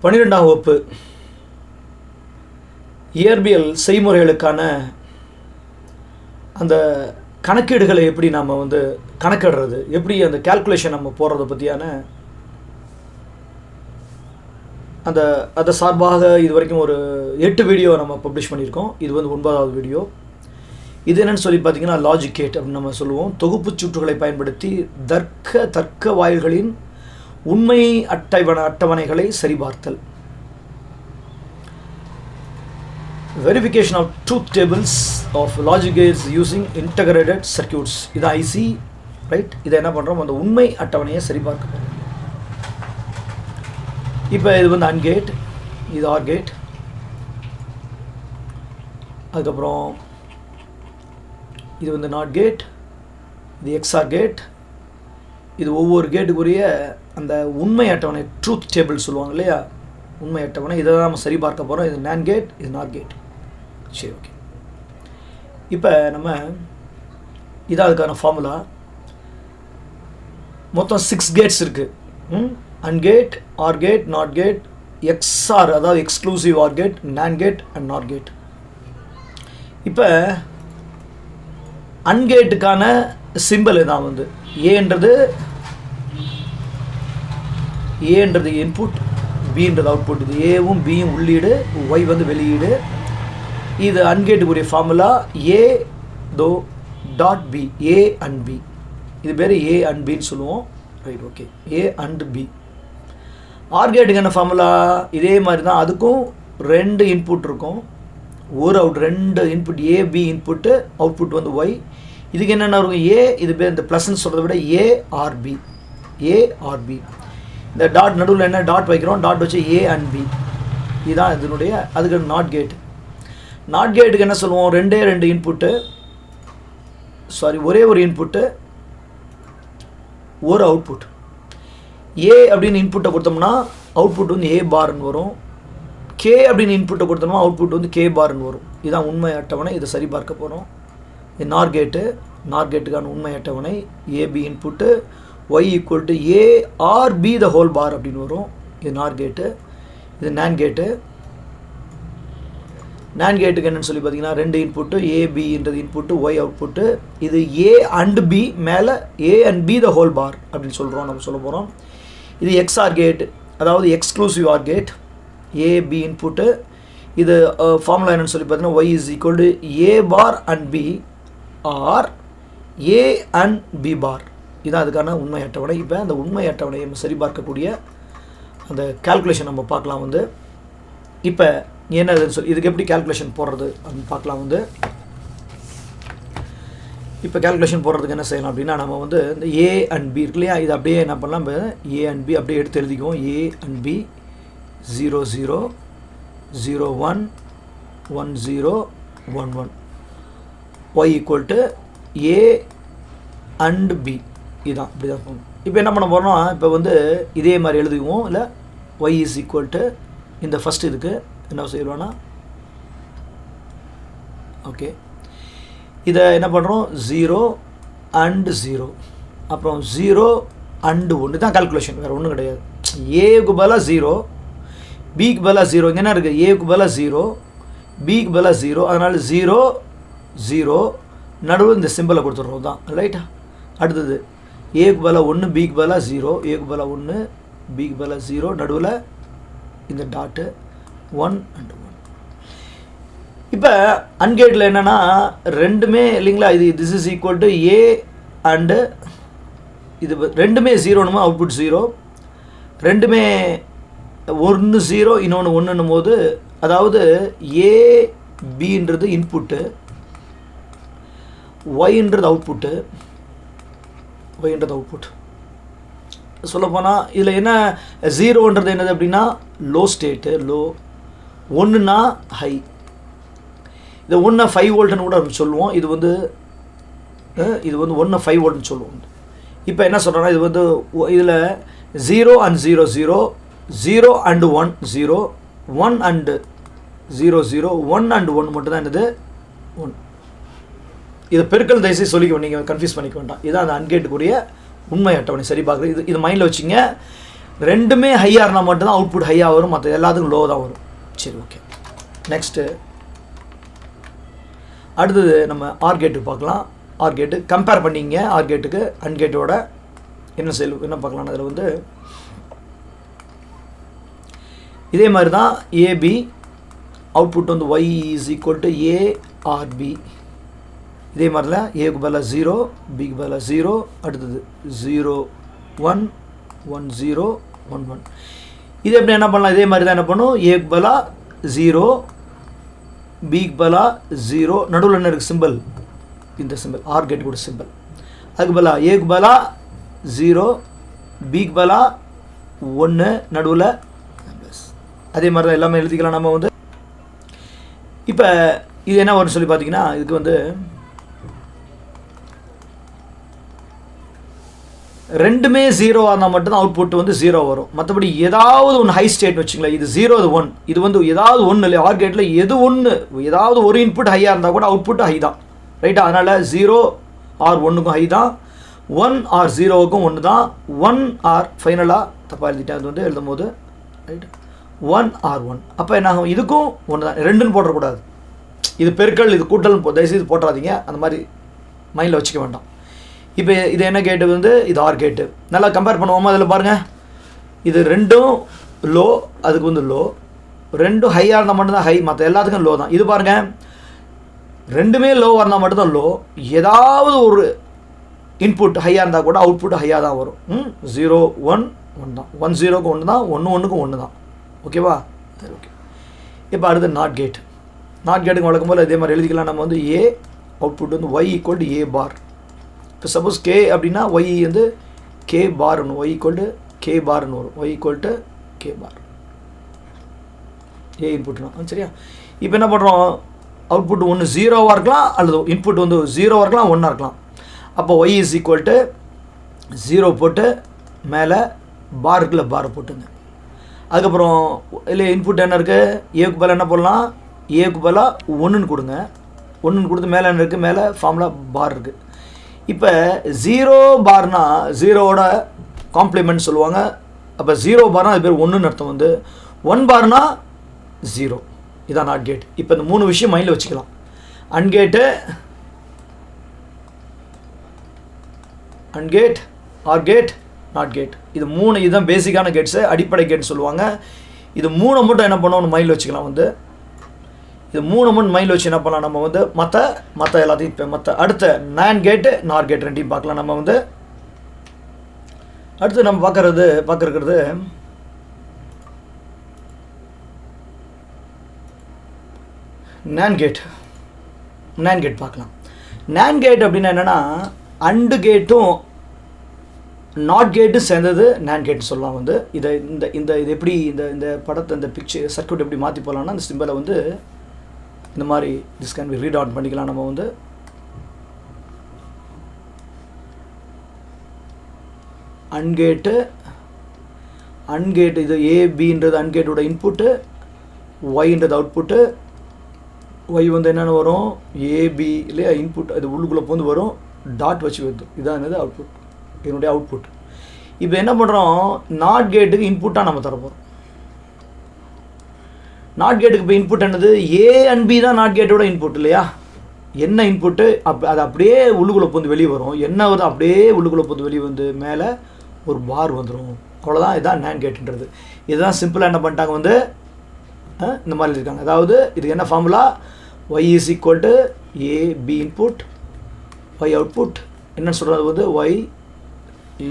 12ஆம் வகுப்பு இயற்பியல் செய்முறைகளுக்கான அந்த கணக்கீடுகளை எப்படி நாம் கணக்கிடுறது, எப்படி அந்த கால்குலேஷன் நம்ம போடுறதை பற்றியான அதை சார்பாக இது வரைக்கும் ஒரு 8 வீடியோ நம்ம பப்ளிஷ் பண்ணியிருக்கோம். இது 9வது வீடியோ. இது என்னென்னு சொல்லி பார்த்தீங்கன்னா லாஜிக் கேட் அப்படின்னு நம்ம சொல்லுவோம். தொகுப்பு சுற்றுகளை பயன்படுத்தி தர்க்க வாயில்களின் உண்மை அட்டவணைகளை சரிபார்த்தல். Verification of truth tables of logic gates using integrated circuits. இது ஐசி ரைட். இதை என்ன பண்ணுறோம், அந்த உண்மை அட்டவணையை சரிபார்க்க போகிறோம். இப்போ இது அண்ட் கேட், இது ஆர் கேட், அதுக்கப்புறம் இது நாட் கேட், இது எக்ஸ்ஆர் கேட். இது ஒவ்வொரு கேட்டுக்குரிய அந்த உண்மை அட்டவணை ட்ரூத் டேபிள் சொல்லுவாங்க இல்லையா, உண்மை அட்டவணை. இதை தான் நம்ம சரி பார்க்க போகிறோம். இது நேண்ட் கேட், இது நாட் கேட். சரி, ஓகே. இப்போ நம்ம இதான் அதுக்கான ஃபார்முலா. மொத்தம் 6 கேட்ஸ் இருக்குது. AND gate, OR gate, NOT gate, XOR அதாவது exclusive R gate, NAND gate and NOT gate. இப்போ அன்கேட்டுக்கான சிம்பிள் தான் ஏன்றது இன்புட், பின்றது அவுட்புட். இது ஏவும் பியும் உள்ளீடு, ஒய் வெளியீடு. இது அன்கேட்டுக்குரிய ஃபார்முலா ஏ தோ dot B, A and B. இது பேர் ஏ அண்ட் பின்னு சொல்லுவோம். Right, okay. A and B. ஆர்கேட்டுக்கான ஃபார்முலா இதே மாதிரி தான். அதுக்கும் 2 இன்புட் இருக்கும், ஒரு out. 2 input A B input, output Y. இதுக்கு என்னென்ன இருக்கும், ஏ, இது பேர் இந்த ப்ளஸ்ன்னு சொல்கிறத விட ஏஆர்பி, ஏஆர்பி. இந்த டாட் நடுவில் என்ன டாட் வைக்கிறோம், டாட் வச்சு ஏ அண்ட் பி. இதுதான் இதனுடைய. அதுக்கு நாட் கேட். நாட் கேட்டுக்கு என்ன சொல்லுவோம், 2 இன்புட்டு, ஒரே ஒரு இன்புட்டு, ஒரு அவுட்புட். ஏ அப்படின்னு இன்புட்டை கொடுத்தோம்னா அவுட்புட் ஏ பார்னு வரும். கே அப்படின்னு இன்புட்டை கொடுத்தோம்னா அவுட்புட் கே பார்னு வரும். இதுதான் உண்மை அட்டவணை. இதை சரி பார்க்க போகிறோம். இது நார் கேட்டு. நார் கேட்டுக்கான உண்மை அட்டவணை A B input, Y equal to A or B the whole bar அப்படின்னு வரும். இது நார் கேட்டு. இது நேண்ட் கேட்டு. நேண்ட் கேட்டுக்கு என்னென்னு சொல்லி பார்த்தீங்கன்னா 2 இன்புட்டு, ஏபின்றது இன்புட்டு, ஒய் அவுட்புட்டு. இது ஏ அண்ட் பி, மேலே A and B the whole bar அப்படின்னு சொல்கிறோம், நம்ம சொல்ல போகிறோம். இது எக்ஸ்ஆர் கேட், அதாவது exclusive R gate. A B input. இது ஃபார்முலா என்னென்னு சொல்லி பார்த்தீங்கன்னா Y is equal to A bar and B or A and B bar. இதுதான் அதுக்கான உண்மை அட்டவணை. இப்போ அந்த உண்மை அட்டவணையை நம்ம சரிபார்க்கக்கூடிய அந்த கால்குலேஷன் நம்ம பார்க்கலாம். இப்போ என்னதுன்னு சொல்லி இதுக்கு எப்படி கால்குலேஷன் போடுறது அப்படின்னு பார்க்கலாம். இப்போ கால்குலேஷன் போடுறதுக்கு என்ன செய்யலாம் அப்படின்னா, நம்ம இந்த ஏ அண்ட் பி இருக்கு இல்லையா, இது அப்படியே என்ன பண்ணலாம், ஏ அண்ட் பி அப்படியே எடுத்து எழுதிக்குவோம். A and B 0 0 0 1 1 0 1 1. y equal to A and B. இதுதான் இப்படி தான் இருக்கும். இப்போ என்ன பண்ண போகிறோம்னா, இப்போ இதே மாதிரி எழுதுவோம். இல்லை y இஸ் ஈக்குவல் டு இந்த ஃபஸ்ட் இதுக்கு என்ன செய்வோம்னா, ஓகே, இதை என்ன பண்ணுறோம், 0 அண்ட் 0, அப்புறம் 0 அண்டு 1. தான் கால்குலேஷன், வேறு ஒன்றும் கிடையாது. ஏக்கு பதிலாக 0, பிக்கு பதிலாக 0. இங்கே என்ன இருக்குது, ஏக்கு பதிலாக 0, பிக்கு பதிலாக 0. அதனால் 0 0 நடுவில் இந்த சிம்பிளை கொடுத்துட்றோம் தான், ரைட்டா. அடுத்தது ஏக்கு பதிலாக 1, பிக்கு பதிலாக 0, ஏக்கு பதிலாக 1, பிக்கு பதிலாக 0, நடுவில் இந்த டாட்டு 1 அண்ட் 1. இப்போ அன்கேட்டில் என்னென்னா ரெண்டுமே இல்லைங்களா, இது this is equal to A and இது ரெண்டுமே 0னுமா அவுட்புட் 0, ரெண்டுமே 1 0 இன்னொன்று 1ன்னும் போது, அதாவது ஏ பின்றது இன்புட்டு, ஒய்ன்றது அவுட்புட்டு, ஒய்ன்றது அவுட்புட். சொல்லப்போனால் இதில் என்ன 0ன்றது என்னது அப்படின்னா லோ ஸ்டேட்டு, லோ. 1னா ஹை. இது 1 5 வோல்ட்னு கூட நம்ம சொல்லுவோம். இது இது 1 5 வோல்ட்னு சொல்லுவோம். இப்போ என்ன சொல்கிறோன்னா, இது இதில் 0 அண்ட் 0 0, 0 அண்டு 1 0, 1 அண்டு 0 0, 1 அண்டு 1 மட்டும் தான் என்னது 1. இதை பெருக்கல் தயவுசெய்து சொல்லிக்க, நீங்கள் கன்ஃபியூஸ் பண்ணிக்க வேண்டாம். இதுதான் அந்த அன்கேட்டுக்குரிய உண்மை அட்டவணை சரி பார்க்குறது. இது மைண்டில் வச்சுங்க. ரெண்டுமே ஹையாக இருந்தால் மட்டும்தான் அவுட்புட் ஹையாக வரும், மற்ற எல்லாத்துக்கும் லோ தான் வரும். சரி, ஓகே. நெக்ஸ்ட்டு அடுத்தது நம்ம ஆர் கேட்டுக்கு பார்க்கலாம். ஆர் கேட்டு கம்பேர் பண்ணிங்க ஆர் கேட்டுக்கு அண்ட் கேட்டோட என்ன பார்க்கலாம். அதில் வந்து இதே மாதிரி தான் ஏபி அவுட்புட் வந்து y is equal to A or B. இதே மாதிரிலாம் ஏக்கு பதிலாக 0, பிக்கு பதிலாக 0, அடுத்தது 0 1 1 0 1 1. இது எப்படி என்ன பண்ணலாம், இதே மாதிரி தான் என்ன பண்ணும், ஏக்கு பதிலாக 0, பிக்கு பதிலாக 0, நடுவில் என்ன இருக்குது சிம்பிள், இந்த சிம்பிள் ஆர் கேட் கூட சிம்பிள். அதுக்கு பதிலாக ஏக்கு பதிலாக 0, பிக்கு பதிலாக 1, நடுவில் ப்ளஸ். அதே மாதிரி தான் எல்லாமே எழுதிக்கலாம் நம்ம வந்து. இப்போ இது என்ன வரும்னு சொல்லி பார்த்தீங்கன்னா, இதுக்கு வந்து ரெண்டுமே 0 ஆனால் மட்டும்தான் அவுட்புட் வந்து 0 வரும். மற்றபடி ஏதாவது ஒன்று ஹை ஸ்டேட் வச்சுங்களேன், இது 0 இது 1, இது வந்து ஏதாவது ஒன்று இல்லை ஆர் கேட்டில் எது ஒன்று, ஏதாவது ஒரு இன்புட் ஹையாக இருந்தால் கூட அவுட்புட் ஹை தான், ரைட்டா? அதனால் 0 ஆர் 1க்கும் ஹை தான், 1 ஆர் 0க்கும் 1 தான், 1 ஆர் ஃபைனலாக தப்பாக எழுதிட்டேன், அது வந்து எழுதும் போது ரைட்டு 1 ஆர் 1. அப்போ என்ன ஆகும், இதுக்கும் 1 தான், ரெண்டுன்னு போடக்கூடாது. இது பெருக்கல் இது கூட்டல்னு தயவுசெய்து போட்டுறாதீங்க, அந்த மாதிரி மைண்டில் வச்சுக்க வேண்டாம். இப்போ இது என்ன கேட்டு வந்து இது ஆர் கேட்டு. நல்லா கம்பேர் பண்ணுவோமா, அதில் பாருங்கள், இது ரெண்டும் லோ, அதுக்கு வந்து லோ, ரெண்டும் ஹையாக இருந்தால் மட்டும்தான் ஹை, மற்ற எல்லாத்துக்கும் லோ தான். இது பாருங்கள், ரெண்டுமே லோவாக இருந்தால் மட்டும்தான் லோ, ஏதாவது ஒரு இன்புட் ஹையாக இருந்தால் கூட அவுட்புட் ஹையாக தான் வரும். 0 1 1 தான், 1 0க்கு 1 தான், 1 1க்கும் 1 தான். ஓகேவா? சரி, ஓகே. இப்போ அடுத்து நாட் கேட். நாட் கேட்டுக்கு வழக்கம் போல் இதே மாதிரி எழுதிக்கலாம் நம்ம வந்து. ஏ அவுட்புட் வந்து Y equal to A bar. இப்போ சப்போஸ் கே அப்படின்னா ஒய் வந்து கே பார்னு, ஒய் ஈக்குவல் டு கே பார்னு வரும், Y equal to K bar. A இன்புட்னா சரியா? இப்போ என்ன பண்ணுறோம், அவுட்புட் ஒன்று 0வாக இருக்கலாம், அல்லது இன்புட் வந்து 0வாக இருக்கலாம், 1ஆக இருக்கலாம். அப்போ ஒய் இஸ் ஈக்குவல் டு 0 போட்டு மேலே பாருக்குள்ள பாரை போட்டுங்க. அதுக்கப்புறம் இல்லை இன்புட் என்ன இருக்குது, ஏக்கு பதிலாக என்ன போடலாம், ஏக்கு பதிலாக 1ன்னு கொடுங்க, 1ன்னு கொடுத்து மேலே என்ன இருக்குது, மேலே ஃபார்முலா பார் இருக்குது. இப்போ 0 பார்னா 0வோட காம்ப்ளிமெண்ட் சொல்லுவாங்க. அப்போ 0 பார்னா அது பேர் 1ன்னு அர்த்தம். வந்து 1 பார்னா 0. இதான் நாட் கேட். இப்போ இந்த 3 விஷயம் மைண்டில் வச்சுக்கலாம். அன்கேட்டு, அன்கேட், ஆர் கேட், நாட் கேட். இது 3 இதுதான் பேசிக்கான கேட்ஸு, அடிப்படை கேட்னு சொல்லுவாங்க. இது 3 மட்டும் என்ன பண்ணணும் மைண்டில் வச்சுக்கலாம். வந்து இது 3 மட்டும் மைண்டில் வச்சு என்ன பண்ணலாம் நம்ம வந்து மற்ற எல்லாத்தையும் இப்போ மற்ற அடுத்த நான் கேட்டு நார் கேட் ரெண்டையும் பார்க்கலாம். நம்ம வந்து அடுத்து நம்ம பார்க்கறது நான் கேட் பார்க்கலாம். நான் கேட் அப்படின்னா என்னென்னா, அண்டு கேட்டும் நாட் கேட்டும் சேர்ந்தது நான் கேட்னு சொல்லலாம். வந்து இதை இது எப்படி இந்த படத்தை இந்த பிக்சர் சர்க்யூட் எப்படி மாற்றி போகலான்னா, அந்த சிம்பிளை வந்து இந்த மாதிரி this can be read out பண்ணிக்கலாம். நம்ம வந்து அன்கேட்டு இது ஏபின்றது அன்கேட்டோட இன்புட்டு, ஒய்ன்றது அவுட்புட்டு. ஒய் வந்து என்னென்ன வரும், ஏபி இல்லையா இன்புட், அது உள்ளுக்குள்ளே வந்து வரும், டாட் வச்சு வருது, இதான் என்னது அவுட்புட், இதனுடைய அவுட்புட். இப்போ என்ன பண்ணுறோம், நாட் கேட்டுக்கு இன்புட்டாக நம்ம தரப்போகிறோம். நாட் கேட்டுக்கு இப்போ இன்புட் என்னது, ஏ அண்ட் பி தான் நாட் கேட்டோட இன்புட் இல்லையா? என்ன இன்புட்டு அது அப்படியே உள்ளுக்குள்ளே போந்து வெளியே வரும், என்ன வருது அப்படியே உள்ளுக்குள்ளே போந்து வெளியே வந்து மேலே ஒரு பார் வந்துடும். அவ்வளோதான், இதுதான் நான் கேட்டுன்றது. இதுதான் சிம்பிளாக என்ன பண்ணிட்டாங்க வந்து இந்த மாதிரி இருக்காங்க. அதாவது இதுக்கு என்ன formula, y is equal to A B input, y output. என்ன சொல்கிறது வந்து y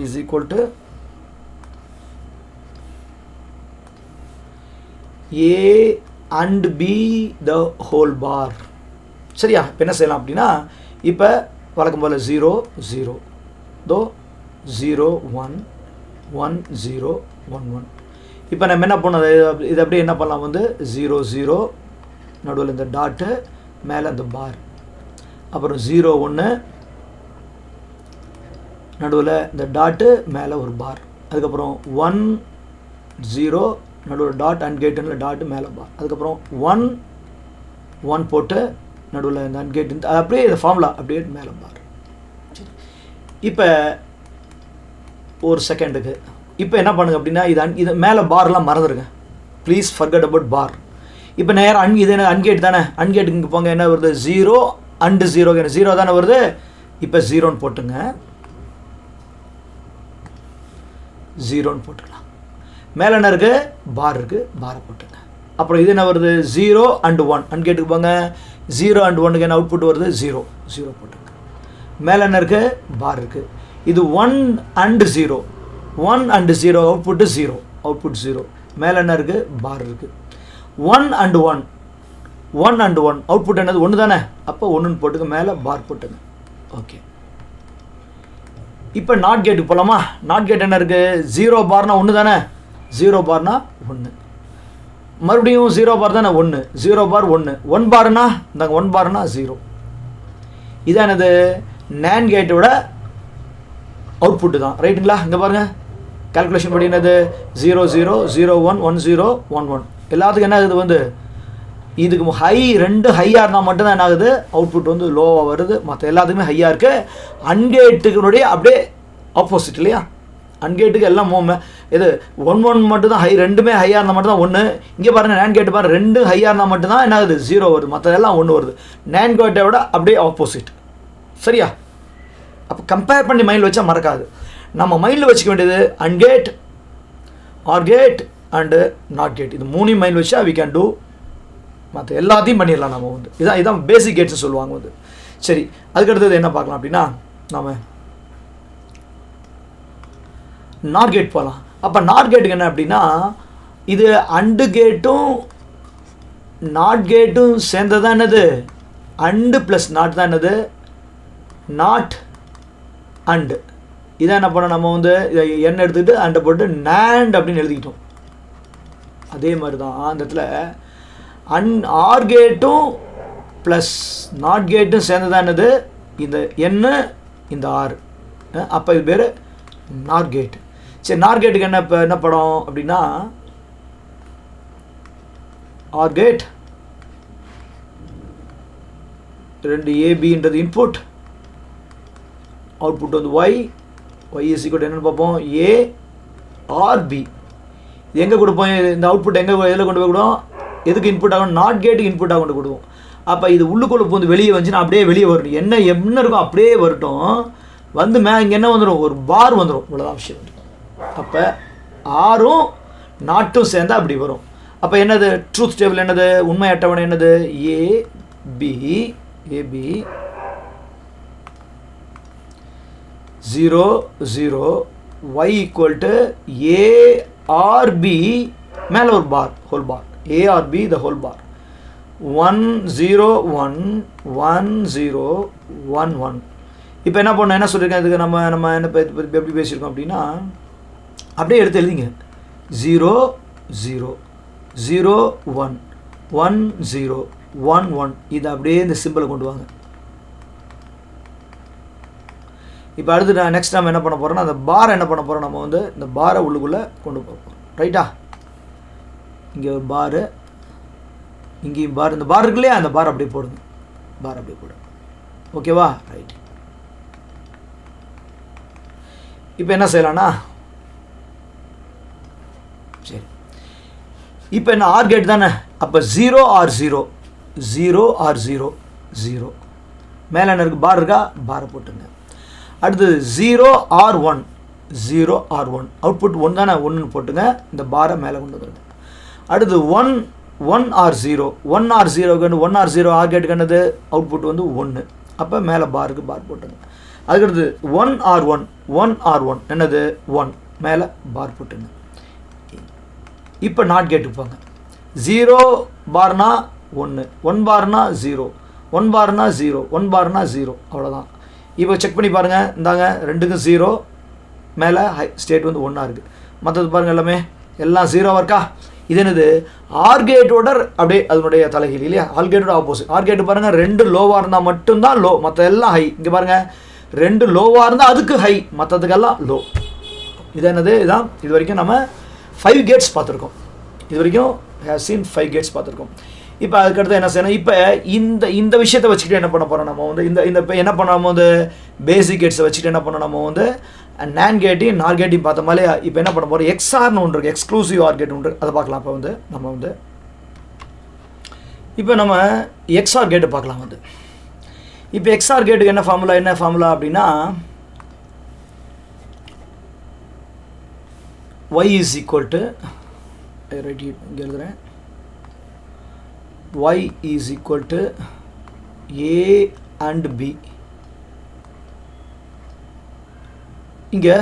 is equal to A and B the whole bar. சரியா? இப்போ என்ன செய்யலாம் அப்படின்னா, இப்போ வழக்கம் போல் 0 0 தோ 0 1 1 0 1 1. இப்போ நம்ம என்ன பண்ணோம், இது அப்படியே என்ன பண்ணலாம் வந்து 0 0 நடுவில் இந்த டாட்டு, மேலே அந்த பார், அப்புறம் 0 1 நடுவில் இந்த டாட்டு, மேலே ஒரு பார், அதுக்கப்புறம் 1 0 நடுவில் டாட் அண்ட் கேட்டுன்னு டாட்டு மேலே பார், அதுக்கப்புறம் 1 1 போட்டு நடுவில் இந்த அண்ட் கேட்டு, அது அப்படியே இந்த ஃபார்முலா அப்படியே மேலே பார். இப்போ ஒரு செகண்டுக்கு இப்போ என்ன பண்ணுங்க அப்படின்னா இது மேலே பார்லாம் மறந்துடுங்க, ப்ளீஸ் ஃபர்கட் அபவுட் பார். இப்போ நேரம் இது என்ன அன்கேட் தானே, அன்கேட்டுக்கு இங்கே போங்க, என்ன வருது 0 and 0, 0 தானே வருது. இப்போ 0ன்னு போட்டுங்க, 0ன்னு போட்டுக்கலாம். மேலே என்ன இருக்குது, பார் இருக்குது, பாரை போட்டுங்க. அப்புறம் இது என்ன வருது 0 and 1, அன்கேட்டுக்கு போங்க, 0 and 1க்கு என்ன அவுட்புட் வருது 0, 0 போட்டுங்க. மேலே என்ன இருக்குது, பார் இருக்குது. இது 1 and 0, 1 and 0 அவுட்புட்டு 0, அவுட்புட் 0. மேலே என்ன இருக்குது, பார் இருக்குது. 1 and 1, 1 and 1 அவுட்புட் என்னது 1 தானே, அப்போ 1ன்னு போட்டுங்க, மேலே பார் போட்டுங்க. ஓகே, இப்போ நாட் கேட்டுக்கு போகலாமா. நாட் கேட் என்ன இருக்குது, 0 பார்னா 1 தானே, 0 பார்னா 1, மறுபடியும் 0 பார் தானே 1, 0 பார் 1, 1 பார்னா இந்தாங்க 1 பார்னா 0. இதான் என்னது நேண்ட் கேட்டோட அவுட்புட்டு தான், ரைட்டுங்களா. இங்கே பாருங்கள் கால்குலேஷன் படி என்னது 0 0 0 1 1 0 1 1. எல்லாத்துக்கும் என்ன ஆகுது வந்து இதுக்கு ஹை, 2 ஹையாக இருந்தால் மட்டும்தான் என்ன ஆகுது, அவுட்புட் வந்து லோவாக வருது. மற்ற எல்லாத்துக்குமே ஹையாக இருக்குது. அன்கேட்டுக்குனுடைய அப்படியே ஆப்போசிட் இல்லையா, அன்கேட்டுக்கு எல்லாம் இது 1 1 மட்டும் தான் ஹை, ரெண்டுமே ஹையாக இருந்தால் மட்டும் தான் 1. இங்கே பாருங்கள் நேண்ட் கேட்டு பாருங்கள், 2 ஹையாக இருந்தால் மட்டும்தான் என்ன ஆகுது 0 வருது, மற்றதெல்லாம் 1 வருது. நேண்ட் கேட்டை விட அப்படியே ஆப்போசிட், சரியா. அப்போ கம்பேர் பண்ணி மைண்டில் வச்சா மறக்காது. நம்ம மைண்டில் வச்சுக்க வேண்டியது அன்கேட், OR gate and NOT gate, இது 3 மைண்டில் வச்சா வி கேன் டூ, மற்ற எல்லாத்தையும் பண்ணிடலாம் நம்ம வந்து. இதான் பேசிக் கேட்ஸ்னு சொல்லுவாங்க வந்து. சரி, அதுக்கடுத்தது என்ன பார்க்கலாம் அப்படின்னா, நாம் நாட் கேட் போகலாம். அப்போ நாட் கேட்டுக்கு என்ன அப்படின்னா, இது அண்டு கேட்டும் நாட் கேட்டும் சேர்ந்தது தான் என்னது, அண்டு ப்ளஸ் நாட் தான் என்னது நாட் அண்டு. இதான் என்ன பண்ணோம், நம்ம வந்து இதை என்ன எடுத்துக்கிட்டு அண்டை போட்டு நேண்ட் அப்படின்னு எழுதிக்கிட்டோம். அதே மாதிரி தான் அந்த இடத்துல ஆர் கேட்டும் ப்ளஸ் நாட் கேட்டும் சேர்ந்து தான் என்னது இந்த என்ன இந்த ஆர், அப்போ இது பேர் நாட் கேட். சரி, நாட் கேட்டுக்கு என்ன இப்போ என்ன படம் அப்படின்னா, ஆர் கேட் 2 ஏபின்றது இன்புட், அவுட்புட் வந்து ஒய், ஒய் இஸ் ஈக்குவல் என்னென்னு பார்ப்போம், ஏ ஆர் பி. இது எங்கே கொடுப்போம், இந்த அவுட்புட் எங்கே எதில் கொண்டு போய் கொடுவோம், எதுக்கு இன்புட் ஆகும், நாட் கேட்டுக்கு இன்புட்டாக கொண்டு கொடுவோம். அப்போ இது உள்ளுக்குள்ளே வந்து வெளியே வந்துச்சுன்னா அப்படியே வெளியே வரணும், என்ன இருக்கும் அப்படியே வரட்டும், வந்து இங்கே என்ன வந்துடும், ஒரு பார் வந்துடும், இவ்வளோதான் விஷயம். அப்போ ஆரும் நாட்டும் சேர்ந்தால் அப்படி வரும். அப்போ என்னது ட்ரூத் டேபிள் என்னது, உண்மை அட்டவணை என்னது, A B 0 0 y equal to A or B, மேலே ஒரு bar, whole bar, A or B the whole bar, 1 0 1 1 0 1 1. இப்போ என்ன பண்ணோம், என்ன சொல்லியிருக்கேன் இதுக்கு, நம்ம என்ன எப்படி பேசியிருக்கோம் அப்படின்னா, அப்படியே எடுத்து எழுதிங்க, 0 0 0 1 1 0 1 1. இது அப்படியே இந்த சிம்பிளை கொண்டு வாங்க. இப்போ அடுத்து நெக்ஸ்ட் நம்ம என்ன பண்ண போகிறோம்னா, அந்த பாரை என்ன பண்ண போகிறோம், நம்ம வந்து இந்த பாரை உள்ளுக்குள்ளே கொண்டு போகிறோம், ரைட்டா. இங்கே ஒரு பாரு, இங்கேயும் பார், இந்த பார் இருக்கு இல்லையா, அந்த பார் அப்படியே போடுங்க, பார் அப்படியே போடுங்க, ஓகேவா, ரைட். இப்போ என்ன செய்யலாம்னா, சரி, இப்போ என்ன ஆர் கேட் தானே, அப்போ 0 ஆர் 0 0 ஆர் 0 0, மேலே என்ன இருக்குது, பார் இருக்கா, பாரை போட்டுங்க. அடுத்தது 0 ஆர் 1 0 ஆர் 1, அவுட்புட் 1 தானே, 1ன்னு போட்டுங்க, இந்த பாரை மேலே கொண்டு வந்துடுங்க. அடுத்து 1 ஆர் 0 1 ஆர் 0க்கு 1 ஆர் 0 ஆர் கேட்டுக்கு என்னது அவுட்புட் வந்து 1, அப்போ மேலே பாருக்கு பார் போட்டுங்க. அதுக்கடுத்து 1 ஆர் 1 என்னது 1, மேலே பார் போட்டுங்க. இப்போ நாட் கேட்டுக்கு போங்க, 0 பார்னா 1 1 பார்னா 0 1 பார்னா 0 1 பார்னா 0, அவ்வளோதான். இப்போ செக் பண்ணி பாருங்கள், இந்தாங்க 2க்கும் 0, மேலே ஸ்டேட் வந்து 1 இருக்குது, மற்றது பாருங்கள் எல்லாமே எல்லாம் 0 இருக்கா. இது என்னது ஆர் கேட்டோட அப்படியே அதனுடைய தலைகீழ் இல்லையா, ஆர் கேட்டோட ஆப்போசிட். ஆர் கேட்டு பாருங்கள் 2 லோவாக இருந்தால் மட்டும்தான் லோ, மற்ற எல்லாம் ஹை. இங்கே பாருங்கள் 2 லோவாக இருந்தால் அதுக்கு ஹை, மற்றதுக்கெல்லாம் லோ. இது என்னது, இதுதான் இது வரைக்கும் நம்ம 5 கேட்ஸ் பார்த்துருக்கோம். இது வரைக்கும் ஹேவ் சீன் 5 கேட்ஸ் பார்த்துருக்கோம். இப்போ அதுக்கடுத்து என்ன செய்யணும், இப்போ இந்த விஷயத்தை வச்சுக்கிட்டு என்ன பண்ண போகிறோம், நம்ம வந்து இந்த இப்போ என்ன பண்ணோம், நம்ம வந்து பேசிக் கேட்ஸை வச்சுக்கிட்டு என்ன பண்ணோம், நம்ம வந்து அண்ட் நேண்ட் கேட்டையும் நார் கேட்டையும் பார்த்த மாதிரி இப்போ என்ன பண்ண போகிறோம், எக்ஸ்ஆர்னு ஒன்று இருக்குது, எக்ஸ்க்ளூசிவ் ஆர் கேட் ஒன்று, அதை பார்க்கலாம். அப்போ வந்து நம்ம இப்போ நம்ம எக்ஸ்ஆர் கேட்டு பார்க்கலாம். இப்போ எக்ஸ்ஆர் கேட்டுக்கு என்ன ஃபார்முலா அப்படின்னா y is equal to right இங்கே எழுதுகிறேன், y is equal to a and b. இங்கே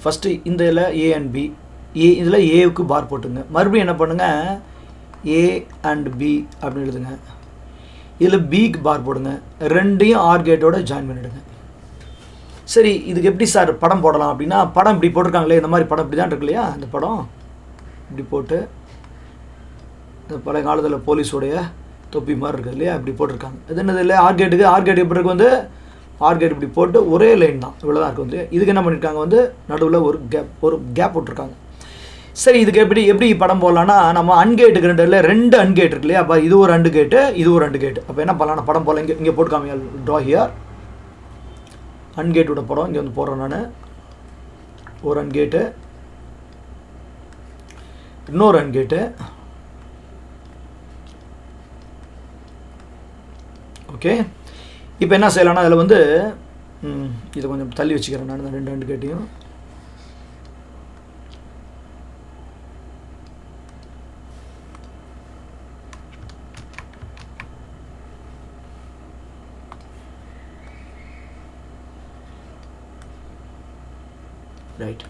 ஃபஸ்ட்டு இந்த இதில் a and b, இதில் ஏவுக்கு பார் போட்டுங்க. மறுபடியும் என்ன பண்ணுங்கள், a and b அப்படின்னு எழுதுங்க. இதில் பிக்கு பார் போடுங்க. ரெண்டையும் ஆர் கேட்டோட ஜாயின் பண்ணிவிடுங்க. சரி, இதுக்கு எப்படி சார் படம் போடலாம் அப்படின்னா, படம் இப்படி போட்டிருக்காங்களே, இந்த மாதிரி படம் இப்படி தான் இருக்கு இல்லையா, இந்த படம் இப்படி போட்டு இந்த பழைய காலத்தில் போலீஸோடைய தொப்பி மாதிரி இருக்குது இல்லையா, இப்படி போட்டிருக்காங்க. இது என்னது இல்லை, ஆர் கேட் எப்படி இருக்கு, ஆர் கேட் இப்படி போட்டு ஒரே லைன் தான், இவ்வளோ தான் இருக்குது. இதுக்கு என்ன பண்ணியிருக்காங்க, நடுவில் ஒரு கேப் போட்டிருக்காங்க. சரி, இதுக்கு எப்படி படம் போடலான்னா, நம்ம அன்கேட்டுக்கு ரெண்டு அன்கேட் இருக்கு இல்லையா, அப்போ இது ஒரு அண்டு கேட்டு, இது ஒரு அண்டு கேட்டு. அப்போ என்ன பண்ணலாம், படம் போடலாம். இங்கே போட்டு காமியா, ட்ரா ஹியர் அன்கேட்டோட படம் இங்கே போடுறேன் நான். ஒரு அன்கேட்டு, இன்னொரு அன்கேட்டு. ஓகே, இப்போ என்ன செய்யலாம்னா, அதில் இதை கொஞ்சம் தள்ளி வச்சுக்கிறேன் நான், ரெண்டு அன்கேட்டையும். ரைட்,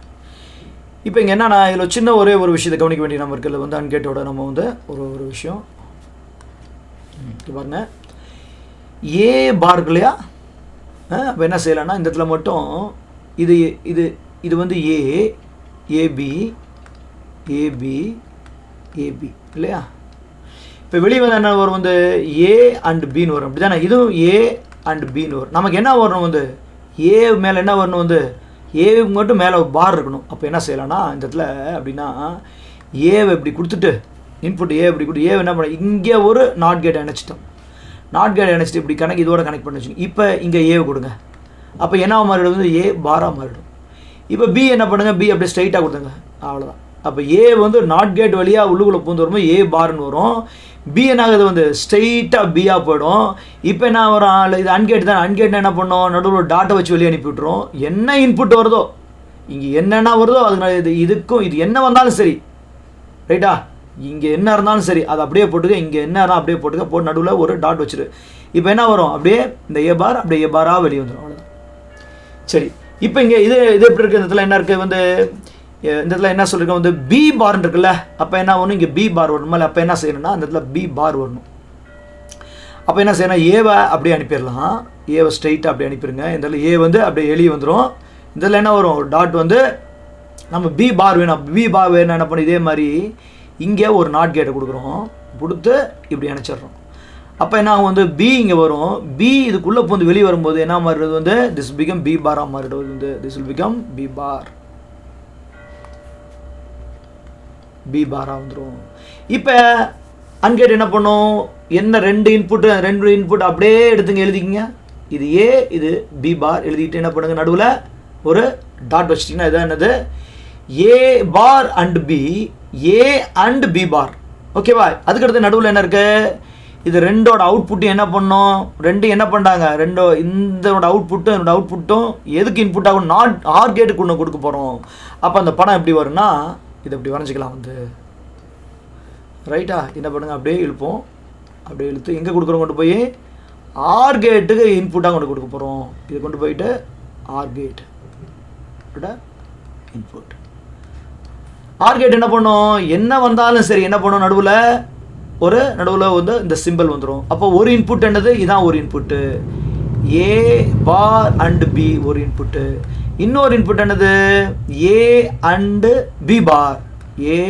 இப்போ இங்கே என்னன்னா, இதில் சின்ன ஒரே ஒரு விஷயத்தை கவனிக்க வேண்டிய நம்ம இருக்கிறது அன்கேட்டோட நம்ம ஒரு விஷயம் பாருங்க, ஏ பார் இருக்கு இல்லையா. அப்போ என்ன செய்யலாம்னா, இந்த இடத்துல மட்டும் இது இது இது ஏபி ஏபி ஏபி இல்லையா. இப்போ வெளியே வந்து என்ன வரும், ஏ அண்ட் பின்னு வரும், அப்படி தானே. இதுவும் ஏ அண்ட் பின்னு வரும். நமக்கு என்ன வரணும், ஏ மேலே என்ன வரணும், ஏவுக்கு மட்டும் மேலே ஒரு பார் இருக்கணும். அப்போ என்ன செய்யலாம்னா, இந்த இடத்துல அப்படின்னா ஏவை இப்படி கொடுத்துட்டு, இன்புட் ஏ இப்படி கொடுத்து, ஏவை என்ன பண்ண, இங்கே ஒரு நாட் கேட் இணைச்சிட்டோம். நாட் கேட் இணைச்சிட்டு இப்படி இதோட கனெக்ட் பண்ணி வச்சுக்கோங்க. இப்போ இங்கே ஏவை கொடுங்க. அப்போ என்ன மாறிடும், ஏ பாராக மாறிடும். இப்போ பி என்ன பண்ணுங்க, பி அப்படியே ஸ்ட்ரைட்டாக கொடுத்துங்க, அவ்வளோதான். அப்போ ஏ நாட் கேட் வழியாக உள்ளுக்குள்ளே பூந்து வரும்போது ஏ பார்னு வரும். பி என்ன ஆகுது, ஸ்ட்ரெயிட்டாக பியாக போயிடும். இப்போ என்ன வரும், இது அன்கேட் தான். அன்கேட்னா என்ன பண்ணோம், நடுவில் ஒரு டாட்டை வச்சு வெளியே அனுப்பி விட்டுரும். என்ன இன்புட் வருதோ, இங்கே என்னென்ன வருதோ அதுக்கு இதுக்கும் இது என்ன வந்தாலும் சரி, ரைட்டா, இங்கே என்ன இருந்தாலும் சரி அதை அப்படியே போட்டுக்க, இங்கே என்ன இருந்தால் அப்படியே போட்டுக்க, போட்டு நடுவில் ஒரு டாட் வச்சுரு. இப்போ என்ன வரும், அப்படியே இந்த ஏ பார் அப்படியே ஏ பாராக வெளியே வந்துடும், அவ்வளோதான். சரி, இப்போ இங்கே இது எப்படி இருக்குது, இந்த இடத்துல என்ன இருக்குது, இந்த இடத்துல என்ன சொல்லியிருக்கோம், பி பார்ன்னு இருக்குல்ல. அப்போ என்ன வரணும், இங்கே பி பார் வரணும். அப்போ என்ன செய்யணும்னா, அந்த இடத்துல பி பார் வரணும். அப்போ என்ன செய்யணும், ஏவை அப்படியே அனுப்பிடலாம். ஏவை ஸ்ட்ரைட்டாக அப்படியே அனுப்பிடுங்க. இந்த இடத்துல ஏ அப்படியே வெளியே வந்துடும். இந்த இடத்துல என்ன வரும், ஒரு டாட் நம்ம பி பார் வேணும். பி பார் வேணும் என்ன பண்ணி, இதே மாதிரி இங்கே ஒரு நாட் கேட்டை கொடுக்குறோம், கொடுத்து இப்படி அனுப்பிச்சிடுறோம். அப்போ என்ன ஆகும், பி இங்கே வரும். பி இதுக்குள்ளே போந்து வெளியே வரும்போது என்ன மாறிடுது, திஸ் பிகம் பி பாராக மாறிடுவது. This will become B bar, B பாராக வந்துடும். இப்போ அன்கேட் என்ன பண்ணும், என்ன ரெண்டு இன்புட் அப்படியே எடுத்துங்க, எழுதிக்கிங்க. இது ஏ, இது பி பார் எழுதிட்டு என்ன பண்ணுங்க, நடுவில் ஒரு டாட் வச்சிட்டிங்கன்னா இதான் என்னது, A bar and B, A and B bar. ஓகேவா. அதுக்கடுத்து நடுவில் என்ன இருக்கு, இது ரெண்டோட அவுட்புட்டும் என்ன பண்ணோம், ரெண்டும் என்ன பண்ணுறாங்க, இதோட அவுட்புட்டும் எதுக்கு இன்புட் ஆகும், ஆர் கேட்டுக்கு ஒன்று கொடுக்க போகிறோம். அப்போ அந்த படம் எப்படி வரும்னா, இது எப்படி வரைஞ்சிக்கலாம் ரைட்டா. என்ன பண்ணுங்க, அப்படியே இழுப்போம், அப்படியே இழுத்து எங்கே கொடுக்குறோம், கொண்டு போய் ஆர் கேட்டுக்கு இன்புட்டாக கொண்டு கொடுக்க போகிறோம். இது கொண்டு போயிட்டு OR gate input. OR gate என்ன பண்ணும், என்ன வந்தாலும் சரி என்ன பண்ணும், நடுவில் இந்த சிம்பிள் வந்துடும். அப்போ ஒரு இன்புட் என்னது, இதான் ஒரு input, A bar and B ஒரு இன்புட்டு. இன்னொரு இன்புட் என்னது, A and B bar, A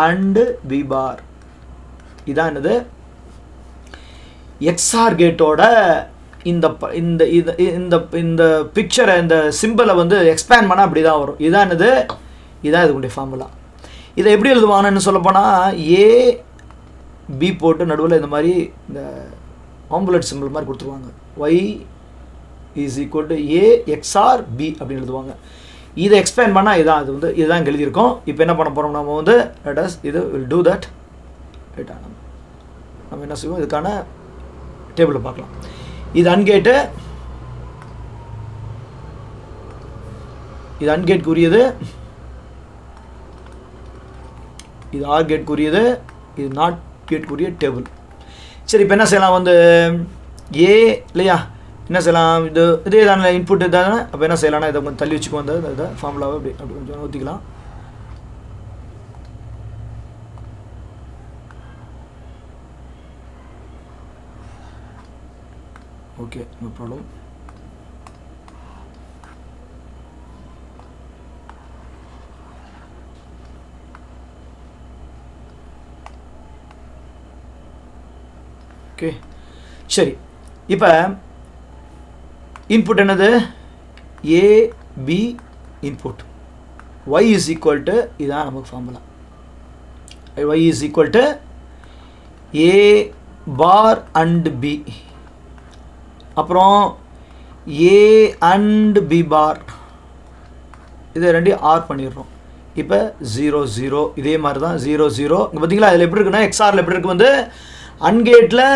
and B bar. இதான் என்னது, எக்ஸ்ஆர் கேட்டோட இந்த பிக்சரை, இந்த சிம்பிளை எக்ஸ்பேண்ட் பண்ணால் அப்படி தான் வரும். இதான் என்னது, இதான் இதுக்குடைய ஃபார்முலா. இதை எப்படி எழுதுவாங்கன்னு சொல்லப்போனால், ஏ பி போட்டு நடுவில் இந்த மாதிரி இந்த ஆம்புலட் சிம்பிள் மாதிரி கொடுத்துருவாங்க. Y is equal to A XOR B அப்படின்னு எழுதுவாங்க. இதை எக்ஸ்பேண்ட் பண்ணால் இதான் அது வந்து இதுதான் எழுதியிருக்கோம். இப்போ என்ன பண்ண போகிறோம் நம்ம வந்து லெட் இது வில் டூ தட். ரைட்டா, நம்ம என்ன செய்வோம், இதுக்கான டேபிளில் பார்க்கலாம். இது அன்கேட்டு, இது அன்கேட்குரியது, இது ஆர் கேட்குரியது, இது நாட் கேட்குரிய டேபிள். சரி, இப்போ என்ன செய்யலாம் வந்து ஏ இல்லையா, என்ன செய்யலாம், இதே தானே இன்புட் தானே. அப்போ என்ன செய்யலாம்னா இதை கொஞ்சம் தள்ளி வச்சுக்கோ, அந்த இதை ஃபார்முலாவை அப்படி கொஞ்சம் ஊற்றிக்கலாம். Okay, no problem. ஓகே, சரி. இப்போ இன்புட் என்னது, A B input. y is equal to, இதுதான் நமக்கு formula. y is equal to A bar and B, அப்புறம் ஏ அண்ட் பி பார், இதை ரெண்டையும் ஆர் பண்ணிடுறோம். இப்போ 0 0 இதே மாதிரி தான் 0 0. இங்கே பார்த்தீங்களா, இதில் எப்படி இருக்குன்னா எக்ஸ்ஆரில் எப்படி இருக்கு வந்து அன்கேட்டில்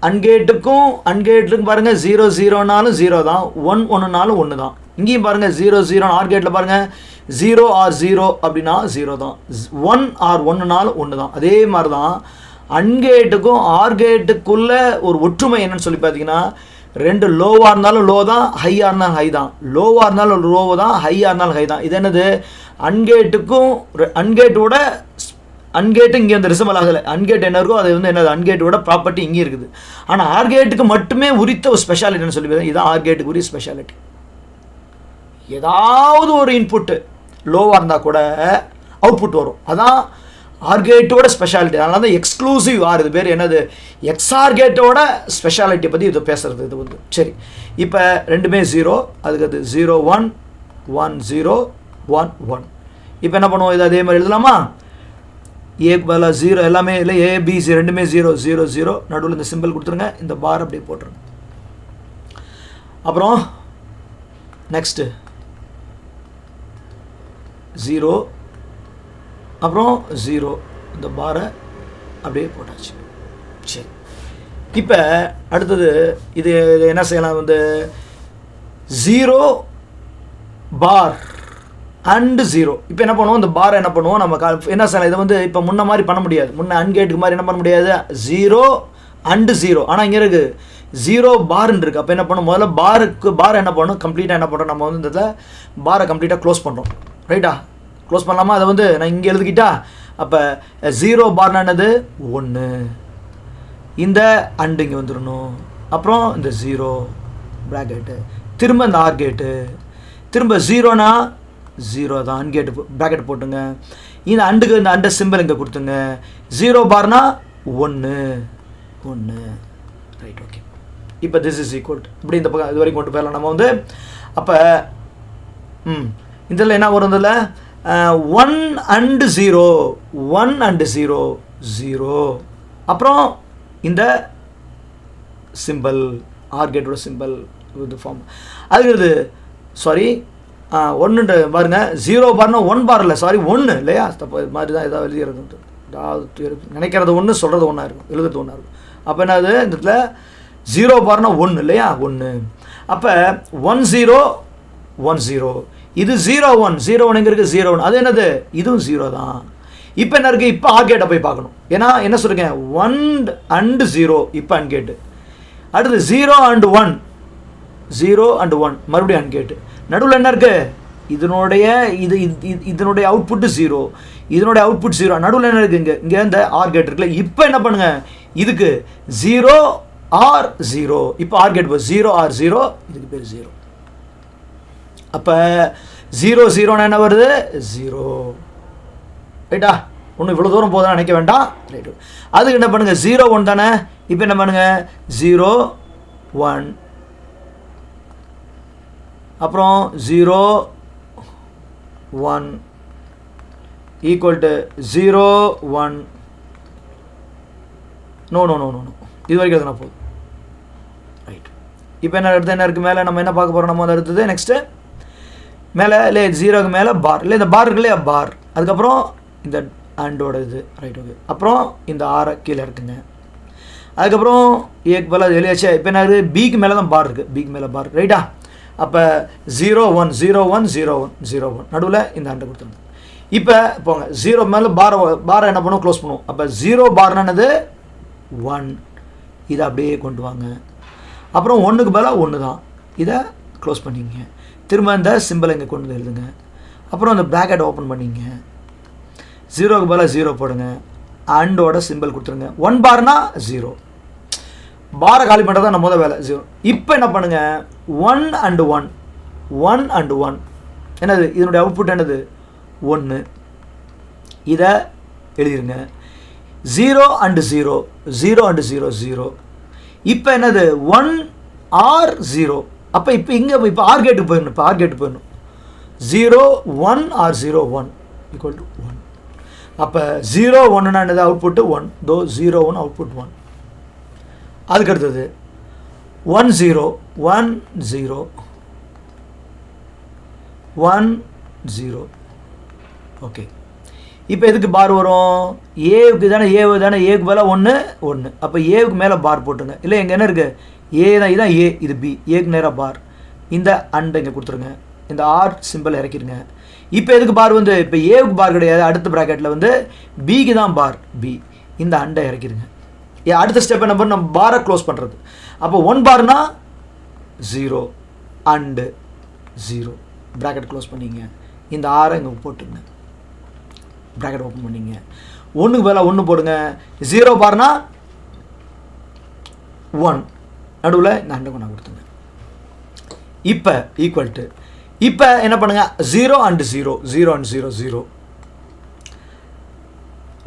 அன்கேட்டுக்கும் பாருங்கள் 0 0னாலும் 0 தான், 1 1னாலும் 1 தான். இங்கேயும் பாருங்கள் 0 0 ஆர் கேட்டில் பாருங்கள் 0 ஆர் 0 அப்படின்னா 0 தான், 1 ஆர் 1னாலும் 1 தான். அதே மாதிரி தான் அன்கேட்டுக்கும் ஆர்கேட்டுக்குள்ள ஒரு ஒற்றுமை என்னன்னு சொல்லி பார்த்தீங்கன்னா, ரெண்டு லோவாக இருந்தாலும் லோ தான், ஹையாக இருந்தாலும் ஹை தான், லோவாக இருந்தாலும் லோ தான், ஹையாக இருந்தாலும் ஹை தான். இது என்னது, அன்கேட்டுக்கும் அன்கேட்டோட அன்கேட்டு இங்கே வந்து ரிசம்பிள் ஆகலை. அன்கேட் என்ன இருக்கோ அது வந்து என்னது, அன்கேட்டோட ப்ராப்பர்ட்டி இங்கே இருக்குது. ஆனால் ஆர்கேட்டுக்கு மட்டுமே உரித்த ஒரு ஸ்பெஷாலிட்டின்னு சொல்லி பார்த்தீங்கன்னா இதுதான் ஆர்கேட்டுக்கு உரிய ஸ்பெஷாலிட்டி. ஏதாவது ஒரு இன்புட்டு லோவாக இருந்தால் கூட அவுட்புட் வரும், அதான் ஆர்கேட்டோட ஸ்பெஷாலிட்டி. அதனால தான் எக்ஸ்க்ளூசிவ் ஆர், இது பேர் என்னது, எக்ஸ்ஆர்கேட்டோட ஸ்பெஷாலிட்டியை பற்றி இது பேசுகிறது. இது வந்து சரி, இப்போ ரெண்டுமே 0, அதுக்கு அது 0 1 1 0 1 1. இப்போ என்ன பண்ணுவோம், இது அதே மாதிரி எழுதலாமா, ஏக்கு பதிலாக 0 எல்லாமே இல்லை, ஏபிசி ரெண்டுமே 0 0 0, நடுவில் இந்த சிம்பிள் கொடுத்துருங்க, இந்த பார் அப்படியே போட்டுருங்க. அப்புறம் நெக்ஸ்ட்டு 0, அப்புறம் 0, இந்த பாரை அப்படியே போட்டாச்சு. சரி, இப்போ அடுத்தது இது என்ன செய்யலாம் வந்து 0 பார் அண்டு 0. இப்போ என்ன பண்ணுவோம், இந்த பாரை என்ன பண்ணுவோம் நம்ம என்ன செய்யலாம், இதை வந்து இப்போ முன்ன மாதிரி பண்ண முடியாது, முன்ன அன்கேட்டுக்கு மாதிரி என்ன பண்ண முடியாது, 0 அண்டு 0. ஆனால் இங்கே இருக்குது 0 பார்ன்னு இருக்குது. அப்போ என்ன பண்ணும், முதல்ல பார் என்ன பண்ணணும், கம்ப்ளீட்டாக என்ன பண்ணுறோம், நம்ம வந்து இந்த பாரை கம்ப்ளீட்டாக க்ளோஸ் பண்ணுறோம். ரைட்டா, க்ளோஸ் பண்ணலாமா, அதை வந்து நான் இங்கே எழுதிக்கிட்டா. அப்போ 0 பார்னா என்னது 1, இந்த அண்டு இங்கே வந்துடணும், அப்புறம் இந்த 0 ப்ராக்கெட்டு, திரும்ப இந்த ஆர் கேட்டு, திரும்ப 0னா 0 தான், அன்கேட்டு ப்ராக்கெட் போட்டுங்க, இந்த அண்டுக்கு இந்த அண்டை சிம்பிள் இங்கே கொடுத்துங்க, 0 பார்னா 1 1. Right, okay. இப்போ திஸ் இஸ் ஈக்குவல் இப்படி இந்த பக்கம் இது வரைக்கும் கொண்டு போயிடலாம் நம்ம வந்து. அப்போ இதில் என்ன வரும், இதில் 1 அண்டு 0 1 அண்டு 0 0, அப்புறம் இந்த சிம்பிள் ஆர்கேட்டோட சிம்பிள் இது ஃபார்ம். அதுக்கு சாரி 1 பாருங்க, 0 பார்னா 1 பார் இல்லை, சாரி 1 இல்லையா, தப்பு இது மாதிரி தான் ஏதாவது எழுதிடுறது, ஏதாவது நினைக்கிறது 1 சொல்கிறது 1 இருக்கும், எழுதுறது 1 இருக்கும். அப்போ என்னது, இந்த இடத்துல 0 பார்னா 1 இல்லையா 1. அப்போ 1 0 1 0, இது 0 1 0 1 எங்கே இருக்குது 0 1, அது என்னது, இதுவும் 0 தான். இப்போ என்ன இருக்குது, இப்போ ஆர்கேட்டை போய் பார்க்கணும். ஏன்னா என்ன சொல்லுங்க 1 அண்டு 0, இப்போ அன்கேட்டு. அடுத்து 0 அண்டு 1 0 அண்டு 1 மறுபடியும் அன்கேட்டு. நடுவில் என்ன இருக்குது, இதனுடைய அவுட்புட்டு 0, இதனுடைய அவுட்புட் 0, நடுவில் என்ன இருக்குது, இங்கே இந்த ஆர்கேட் இருக்குல்ல. இப்போ என்ன பண்ணுங்க, இதுக்கு 0 ஆர் 0, இப்போ ஆர்கேட் 0 ஆர் 0, இதுக்கு பேர் 0. அப்போ 0 0னா என்ன வருது 0. ரைட்டா, ஒன்றும் இவ்வளோ தூரம் போதும் நினைக்க வேண்டாம். ரைட்டு, அதுக்கு என்ன பண்ணுங்க 0 1 தானே. இப்போ என்ன பண்ணுங்க 0 1, அப்புறம் 0 1 equal to 0 1. No no no no no, இது வரைக்கும் எதுனா போதும். ரைட், இப்போ என்ன அடுத்து என்ன இருக்குது மேலே நம்ம என்ன பார்க்க போகிறோம், நம்ம அதை அடுத்தது நெக்ஸ்ட்டு மேலே இல்லை 0க்கு மேலே பார் இல்லை இந்த பார் இருக்கு இல்லையா பார், அதுக்கப்புறம் இந்த அண்டோட இது ரைட். ஓகே, அப்புறம் இந்த ஆரை கீழே இருக்குங்க. அதுக்கப்புறம் ஏக்கு பதிலாக எழுதியாச்சு. இப்போ என்ன இருக்குது, பிக்கு மேலே தான் பார் இருக்குது, பிக்கு மேலே பார் ரைட்டா. அப்போ 0 1 0 1 0 1 0 1 நடுவில் இந்த அண்டை கொடுத்துருங்க. இப்போ போங்க 0 மேலே பாரை என்ன பண்ணுவோம், க்ளோஸ் பண்ணுவோம். அப்போ 0 பார்னது 1, இதை அப்படியே கொண்டு வாங்க. அப்புறம் 1க்கு பதிலாக 1 தான், இதை க்ளோஸ் பண்ணிங்க. திரும்ப இந்த சிம்பிளை இங்கே கொண்டு வந்து எழுதுங்க. அப்புறம் அந்த ப்ராக்கெட் ஓப்பன் பண்ணிங்க. 0க்கு பதிலாக 0 போடுங்க, அண்டோட சிம்பிள் கொடுத்துருங்க. 1 பார்னா 0, பாரை காலி பண்ணுறது தான் நம்ம வேலை 0. இப்போ என்ன பண்ணுங்க, 1 and 1 1 and 1 என்னது, இதனுடைய அவுட்புட் என்னது 1, இதை எழுதிருங்க. 0 and 0 0 and 0 0. இப்போ என்னது 1 or 0. அப்போ இப்போ இங்கே இப்போ ஆர் கேட்டுக்கு போயிடணும். இப்போ ஆர் கேட்டு போயிடணும். 0 1 or 0 1 equal to 1. அப்போ 0 1னா என்னது அவுட்புட்டு 1, தோ 0 1 அவுட்புட் 1. அதுக்கு அடுத்தது 1 0 1 0 1 0. ஓகே, இப்போ எதுக்கு பார் வரும், ஏவுக்கு தானே, ஏவுக்கு பதிலாக 1 1. அப்போ ஏவுக்கு மேலே பார் போட்டுருங்க. இல்லை எங்கே என்ன இருக்குது, ஏ தான், இதுதான் ஏ, இது பி, ஏக்கு நேராக பார். இந்த அண்டை இங்கே கொடுத்துருங்க, இந்த ஆர் சிம்பிள் இறக்கிடுங்க. இப்போ எதுக்கு பார் வந்து, இப்போ ஏவுக்கு பார் கிடையாது, அடுத்த ப்ராக்கெட்டில் வந்து பிக்கு தான் பார், பி, இந்த அண்டை இறக்கிடுங்க. அடுத்த ஸ்டெப் என்ன பண்ண, நம்ம பாரை க்ளோஸ் பண்ணுறது. அப்போ 1 பார்னா 0 அண்டு 0, ப்ராக்கெட் க்ளோஸ் பண்ணிங்க. இந்த ஆரை இங்கே போட்டுங்க, ப்ராக்கெட் ஓப்பன் பண்ணிங்க. 1க்கு பதிலாக 1 போடுங்க. 0 பார்னா 1, நடுவில் இந்த அண்டை கொண்டா கொடுத்துங்க. இப்போ ஈக்குவல் டு, இப்போ என்ன பண்ணுங்க, 0 and 0 0 and 0 0,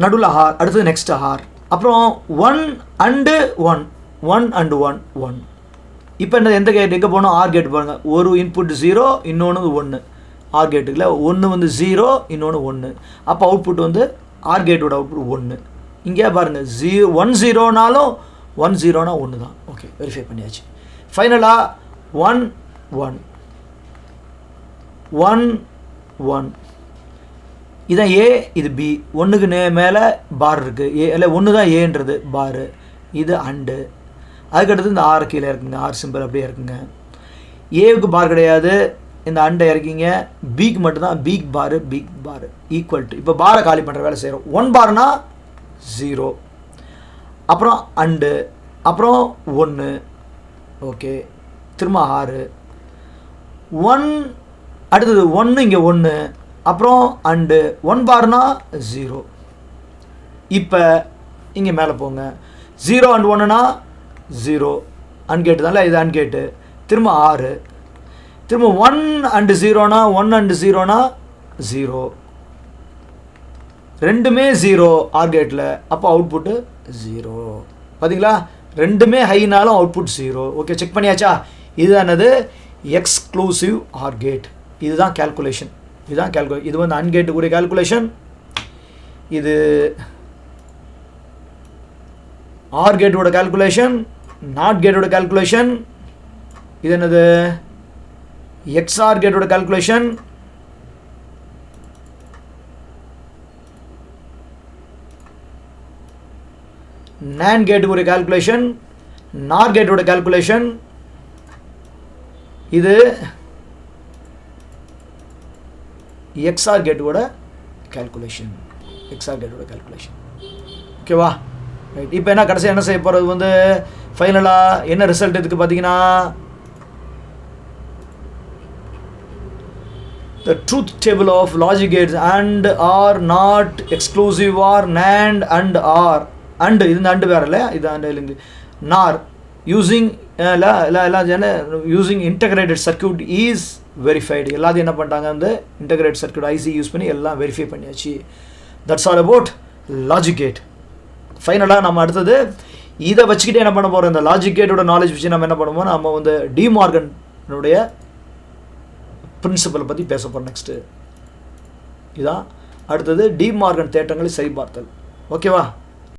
நடுவில் ஹார், அடுத்தது நெக்ஸ்ட் ஹார். அப்புறம் 1 and 1 1 and 1 1. இப்போ என்ன, எந்த கேட் எங்கே போகணும், ஆர் கேட் பாருங்கள். ஒரு இன்புட் 0, இன்னொன்று 1. ஆர் கேட்டுக்குள்ள 1 வந்து 0, இன்னொன்று 1. அப்போ அவுட்புட் வந்து ஆர் கேட்டோட அவுட்புட் 1. இங்கே பாருங்கள் 1 0னாலும் 1 0னா 1 தான். ஓகே, வெரிஃபை பண்ணியாச்சு. ஃபைனலாக 1 1 1 1, இதான் ஏ, இது பி. 1க்கு மேலே பார் இருக்குது, ஏ இல்லை 1 தான் ஏன்றது பாரு, இது அண்டு. அதுக்கடுத்து இந்த ஆர் கீழே இருக்குங்க, ஆர் சிம்பிள் அப்படியே இருக்குங்க. ஏவுக்கு பார் கிடையாது, இந்த அண்டை இறக்கிங்க. பிக்கு மட்டும்தான் பிக் பாரு ஈக்குவல் டு, இப்போ பாரை காலி பண்ணுற வேலை செய்கிறோம். 1 பார்னா 0, அப்புறம் அண்டு, அப்புறம் 1. ஓகே, திரும்ப 6 1, அடுத்தது 1 இங்கே 1, அப்புறம் அண்டு 1 பார்னா 0. இப்போ இங்கே மேலே போங்க. 0 and 1னா 0, அன்கேட்டு தானே, இது அன்கேட்டு. திரும்ப 6, திரும்ப 1 and 0னா 1 and 0னா 0, ரெண்டுமே 0 ஆர் கேட்டில். அப்போ அவுட்புட்டு 0. பார்த்தீங்களா, ரெண்டுமே ஹைனாலும் அவுட்புட் 0. ஓகே, செக் பண்ணியாச்சா. இதுதானது எக்ஸ்க்ளூசிவ் ஆர் கேட். இதுதான் கேல்குலேஷன், இதுதான் இது வந்து அன்கேட்டுக்குரிய கேல்குலேஷன். இது ஆர் கேட்டோட கேல்குலேஷன், நாட் கேட்டோட கேல்குலேஷன். இது என்னது, எக்ஸ்ஆர் கேட்டோட கேல்குலேஷன். NAND கேட்டுக்குரிய கேல்குலேஷன், நார் கேட்டோட கேல்குலேஷன். இது எக்ஸ்ஆர் கேட்டோட கேல்குலேஷன், ஓகேவா. ரைட், இப்போ என்ன கடைசியாக என்ன செய்ய போகிறது வந்து, ஃபைனலாக என்ன ரிசல்ட் இதுக்கு பார்த்தீங்கன்னா, the truth table of logic gates and are not exclusive or NAND and OR and இது அண்டு வேறு இல்லை, இது அண்டு இல்லைங்க. NOR using using integrated circuit is verified. எல்லாத்தையும் என்ன பண்ணிட்டாங்க, அந்த integrated circuit IC யூஸ் பண்ணி எல்லாம் வெரிஃபை பண்ணியாச்சு. That's all about logic gate. ஃபைனலாக நம்ம அடுத்தது இதை வச்சுக்கிட்டே என்ன பண்ண போகிறோம், இந்த லாஜிக் கேட்டோட நாலேஜ் வச்சு நம்ம என்ன பண்ணுவோம், நம்ம வந்து டி மார்கனுடைய பிரின்சிபலை பற்றி பேச போகிறோம் நெக்ஸ்ட்டு. இதான் அடுத்தது டி மார்கன் தேற்றங்களை சரிபார்த்தல். ஓகேவா.